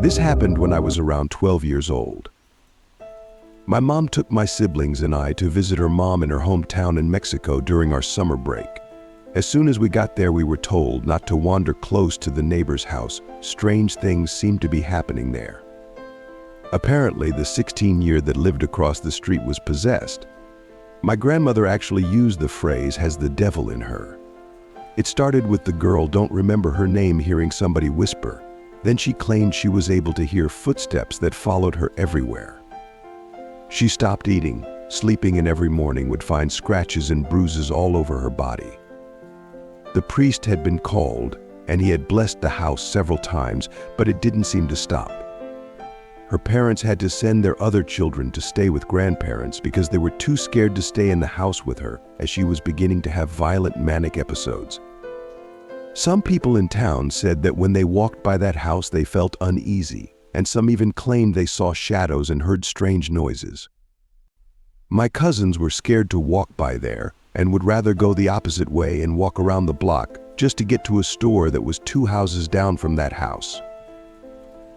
This happened when I was around 12 years old. My mom took my siblings and I to visit her mom in her hometown in Mexico during our summer break. As soon as we got there, we were told not to wander close to the neighbor's house. Strange things seemed to be happening there. Apparently, the 16-year-old that lived across the street was possessed. My grandmother actually used the phrase, "has the devil in her." It started with the girl, don't remember her name, hearing somebody whisper. Then she claimed she was able to hear footsteps that followed her everywhere. She stopped eating, sleeping, and every morning would find scratches and bruises all over her body. The priest had been called, and he had blessed the house several times, but it didn't seem to stop. Her parents had to send their other children to stay with grandparents because they were too scared to stay in the house with her, as she was beginning to have violent manic episodes. Some people in town said that when they walked by that house they felt uneasy, and some even claimed they saw shadows and heard strange noises. My cousins were scared to walk by there and would rather go the opposite way and walk around the block just to get to a store that was 2 houses down from that house.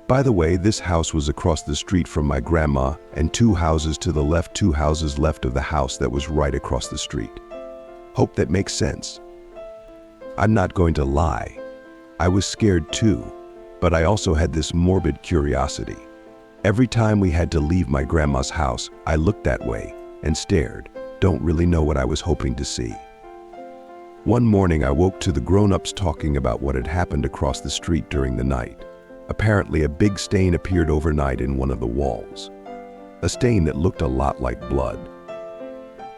By the way, this house was across the street from my grandma, and 2 houses to the left, 2 houses left of the house that was right across the street. Hope that makes sense. I'm not going to lie. I was scared too, but I also had this morbid curiosity. Every time we had to leave my grandma's house, I looked that way and stared. Don't really know what I was hoping to see. One morning I woke to the grown-ups talking about what had happened across the street during the night. Apparently a big stain appeared overnight in one of the walls. A stain that looked a lot like blood.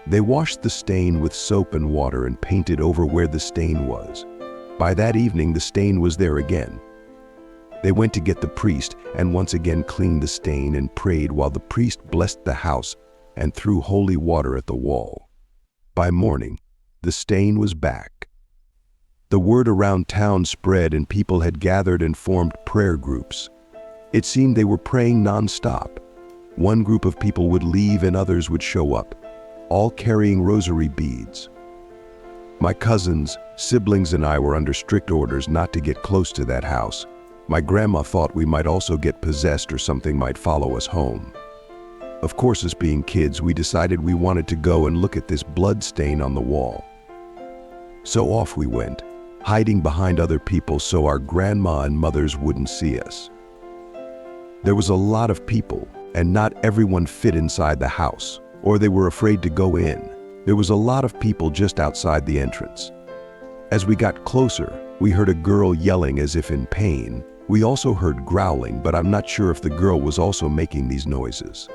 They washed the stain with soap and water and painted over where the stain was. By that evening, the stain was there again. They went to get the priest and once again cleaned the stain and prayed while the priest blessed the house and threw holy water at the wall. By morning, the stain was back. The word around town spread and people had gathered and formed prayer groups. It seemed they were praying non-stop. One group of people would leave and others would show up, all carrying rosary beads. My cousins, siblings, and I were under strict orders not to get close to that house. My grandma thought we might also get possessed or something might follow us home. Of course, as being kids, we decided we wanted to go and look at this blood stain on the wall. So off we went, hiding behind other people so our grandma and mothers wouldn't see us. There was a lot of people, and not everyone fit inside the house, or they were afraid to go in. There was a lot of people just outside the entrance. As we got closer, we heard a girl yelling as if in pain. We also heard growling, but I'm not sure if the girl was also making these noises.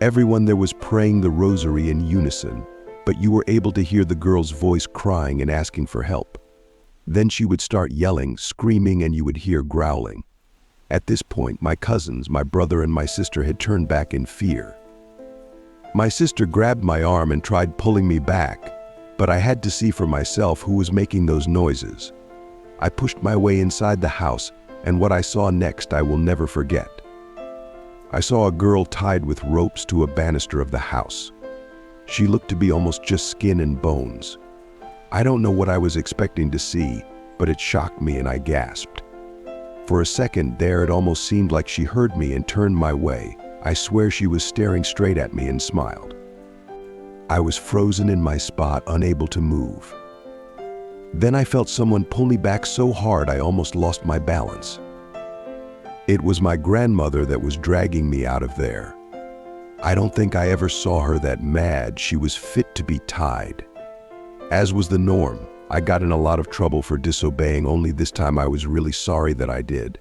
Everyone there was praying the rosary in unison, but you were able to hear the girl's voice crying and asking for help. Then she would start yelling, screaming, and you would hear growling. At this point, my cousins, my brother and my sister had turned back in fear. My sister grabbed my arm and tried pulling me back, but I had to see for myself who was making those noises. I pushed my way inside the house, and what I saw next I will never forget. I saw a girl tied with ropes to a banister of the house. She looked to be almost just skin and bones. I don't know what I was expecting to see, but it shocked me and I gasped. For a second there, it almost seemed like she heard me and turned my way. I swear she was staring straight at me and smiled. I was frozen in my spot, unable to move. Then I felt someone pull me back so hard I almost lost my balance. It was my grandmother that was dragging me out of there. I don't think I ever saw her that mad. She was fit to be tied. As was the norm, I got in a lot of trouble for disobeying, only this time I was really sorry that I did.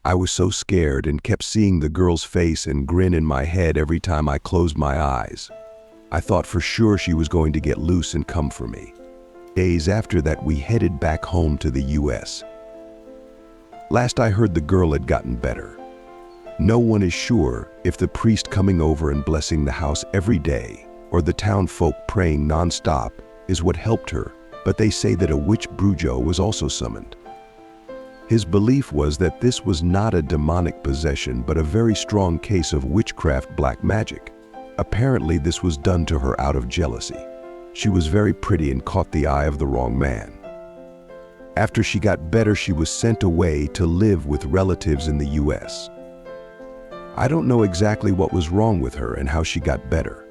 I was so scared and kept seeing the girl's face and grin in my head every time I closed my eyes. I thought for sure she was going to get loose and come for me. Days after that, we headed back home to the US. Last I heard, the girl had gotten better. No one is sure if the priest coming over and blessing the house every day or the town folk praying non-stop is what helped her, but they say that a witch Brujo was also summoned. His belief was that this was not a demonic possession but a very strong case of witchcraft black magic. Apparently this was done to her out of jealousy. She was very pretty and caught the eye of the wrong man. After she got better, she was sent away to live with relatives in the US. I don't know exactly what was wrong with her and how she got better.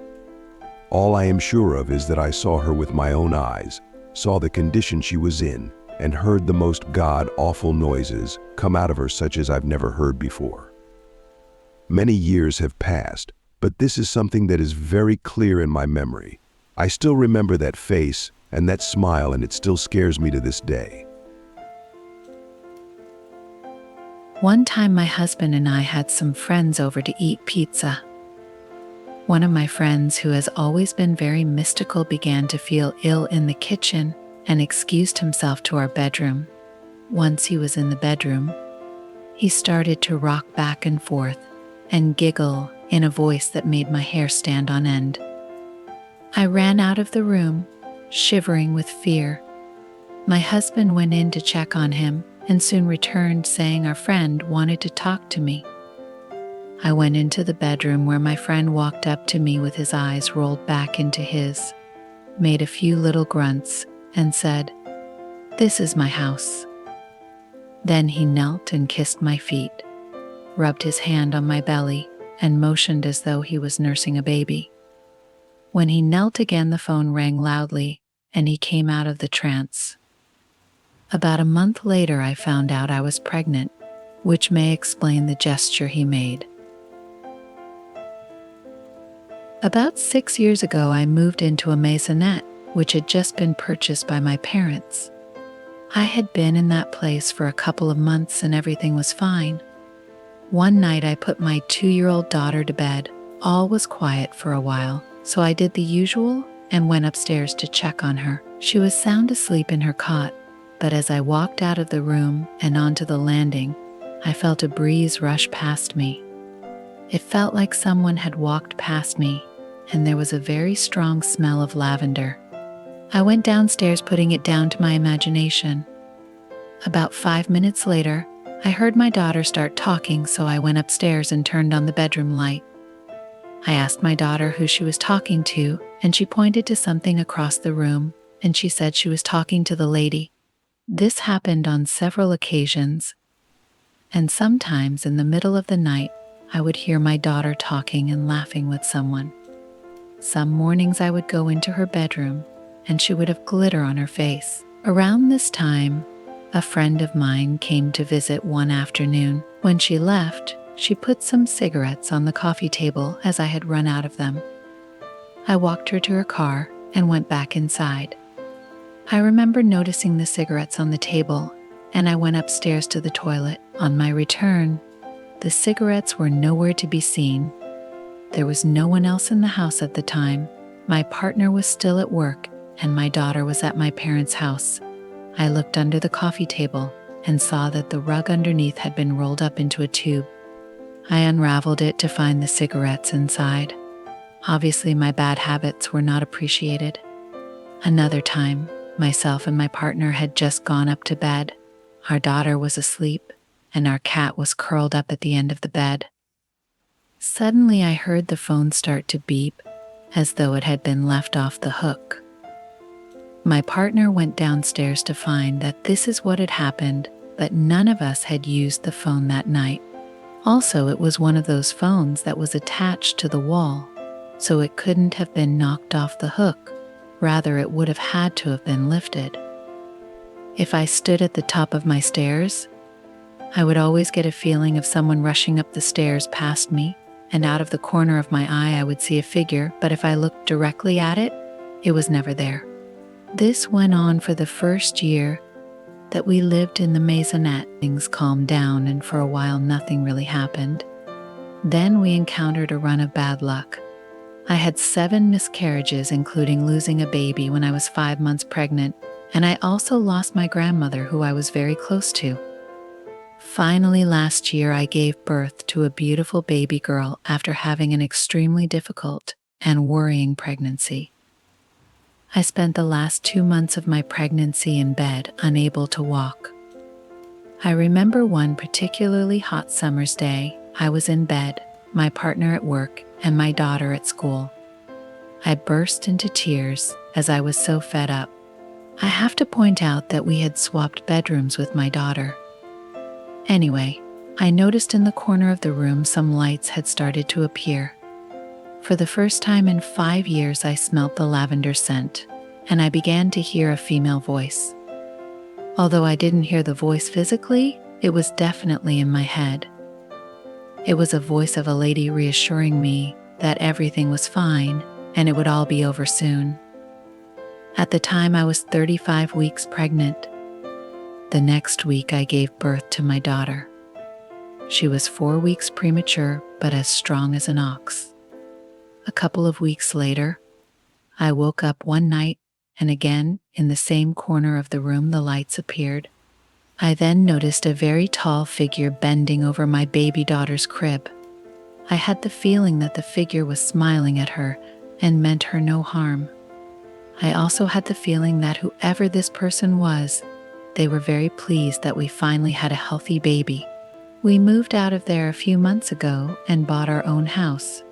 All I am sure of is that I saw her with my own eyes, saw the condition she was in, and heard the most god-awful noises come out of her such as I've never heard before. Many years have passed, but this is something that is very clear in my memory. I still remember that face and that smile, and it still scares me to this day. One time my husband and I had some friends over to eat pizza. One of my friends, who has always been very mystical, began to feel ill in the kitchen and excused himself to our bedroom. Once he was in the bedroom, he started to rock back and forth and giggle in a voice that made my hair stand on end. I ran out of the room, shivering with fear. My husband went in to check on him and soon returned saying our friend wanted to talk to me. I went into the bedroom where my friend walked up to me with his eyes rolled back into his, made a few little grunts, and said, "This is my house." Then he knelt and kissed my feet, rubbed his hand on my belly, and motioned as though he was nursing a baby. When he knelt again, the phone rang loudly, and he came out of the trance. About a month later, I found out I was pregnant, which may explain the gesture he made. About 6 years ago, I moved into a maisonette, which had just been purchased by my parents. I had been in that place for a couple of months and everything was fine. One night I put my 2-year-old daughter to bed. All was quiet for a while, so I did the usual and went upstairs to check on her. She was sound asleep in her cot, but as I walked out of the room and onto the landing, I felt a breeze rush past me. It felt like someone had walked past me, and there was a very strong smell of lavender. I went downstairs, putting it down to my imagination. About 5 minutes later, I heard my daughter start talking, so I went upstairs and turned on the bedroom light. I asked my daughter who she was talking to, and she pointed to something across the room, and she said she was talking to the lady. This happened on several occasions, and sometimes in the middle of the night, I would hear my daughter talking and laughing with someone. Some mornings I would go into her bedroom, and she would have glitter on her face. Around this time, a friend of mine came to visit one afternoon. When she left, she put some cigarettes on the coffee table as I had run out of them. I walked her to her car and went back inside. I remember noticing the cigarettes on the table, and I went upstairs to the toilet. On my return, the cigarettes were nowhere to be seen. There was no one else in the house at the time. My partner was still at work, and my daughter was at my parents' house. I looked under the coffee table and saw that the rug underneath had been rolled up into a tube. I unraveled it to find the cigarettes inside. Obviously, my bad habits were not appreciated. Another time, myself and my partner had just gone up to bed. Our daughter was asleep, and our cat was curled up at the end of the bed. Suddenly, I heard the phone start to beep, as though it had been left off the hook. My partner went downstairs to find that this is what had happened, but none of us had used the phone that night. Also, it was one of those phones that was attached to the wall, so it couldn't have been knocked off the hook. Rather, it would have had to have been lifted. If I stood at the top of my stairs, I would always get a feeling of someone rushing up the stairs past me, and out of the corner of my eye I would see a figure, but if I looked directly at it, it was never there. This went on for the first year that we lived in the maisonette. Things calmed down, and for a while nothing really happened. Then we encountered a run of bad luck. I had 7 miscarriages, including losing a baby when I was 5 months pregnant, and I also lost my grandmother, who I was very close to. Finally, last year I gave birth to a beautiful baby girl after having an extremely difficult and worrying pregnancy. I spent the last 2 months of my pregnancy in bed, unable to walk. I remember one particularly hot summer's day. I was in bed, my partner at work, and my daughter at school. I burst into tears as I was so fed up. I have to point out that we had swapped bedrooms with my daughter. Anyway, I noticed in the corner of the room some lights had started to appear. For the first time in 5 years, I smelt the lavender scent, and I began to hear a female voice. Although I didn't hear the voice physically, it was definitely in my head. It was a voice of a lady reassuring me that everything was fine and it would all be over soon. At the time, I was 35 weeks pregnant. The next week, I gave birth to my daughter. She was 4 weeks premature, but as strong as an ox. A couple of weeks later, I woke up one night, and again, in the same corner of the room, the lights appeared. I then noticed a very tall figure bending over my baby daughter's crib. I had the feeling that the figure was smiling at her and meant her no harm. I also had the feeling that whoever this person was, they were very pleased that we finally had a healthy baby. We moved out of there a few months ago and bought our own house,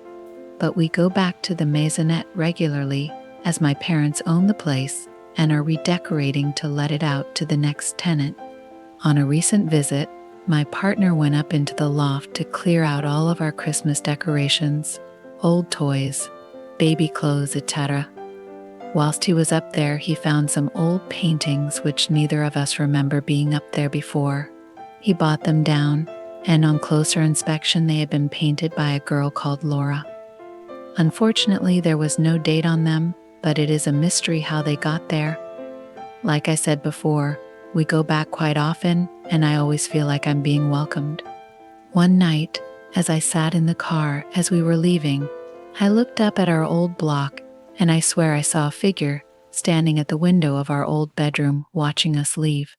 but we go back to the maisonette regularly as my parents own the place and are redecorating to let it out to the next tenant. On a recent visit, my partner went up into the loft to clear out all of our Christmas decorations, old toys, baby clothes, etc. Whilst he was up there, he found some old paintings which neither of us remember being up there before. He bought them down, and on closer inspection, they had been painted by a girl called Laura. Unfortunately, there was no date on them, but it is a mystery how they got there. Like I said before, we go back quite often, and I always feel like I'm being welcomed. One night, as I sat in the car as we were leaving, I looked up at our old block, and I swear I saw a figure standing at the window of our old bedroom watching us leave.